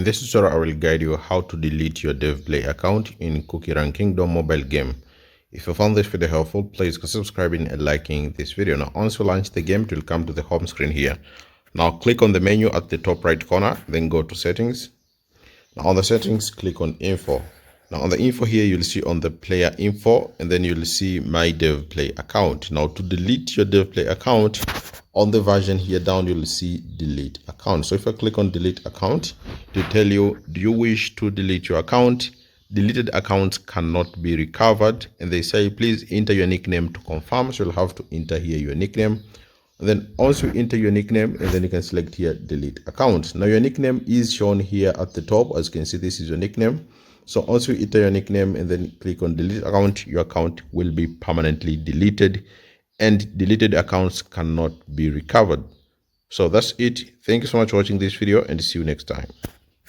In this tutorial, I will guide you how to delete your DevPlay account in Cookie Run Kingdom mobile game. If you found this video helpful, please consider subscribing and liking this video. Now, once you launch the game, it will come to the home screen here. Now, click on the menu at the top right corner, then go to Settings. Now, on the Settings, click on Info. Now, on the info here, you'll see on the player info, and then you'll see My DevPlay Account. Now, to delete your DevPlay account, on the version here down, you'll see Delete Account. So if I click on Delete Account, it will tell you, do you wish to delete your account? Deleted accounts cannot be recovered. And they say, please enter your nickname to confirm. So you'll have to enter here your nickname. And then also enter your nickname, and then you can select here Delete Account. Now, your nickname is shown here at the top. As you can see, this is your nickname. So once you enter your nickname and then click on Delete Account, your account will be permanently deleted, and deleted accounts cannot be recovered. So that's it. Thank you so much for watching this video, and see you next time.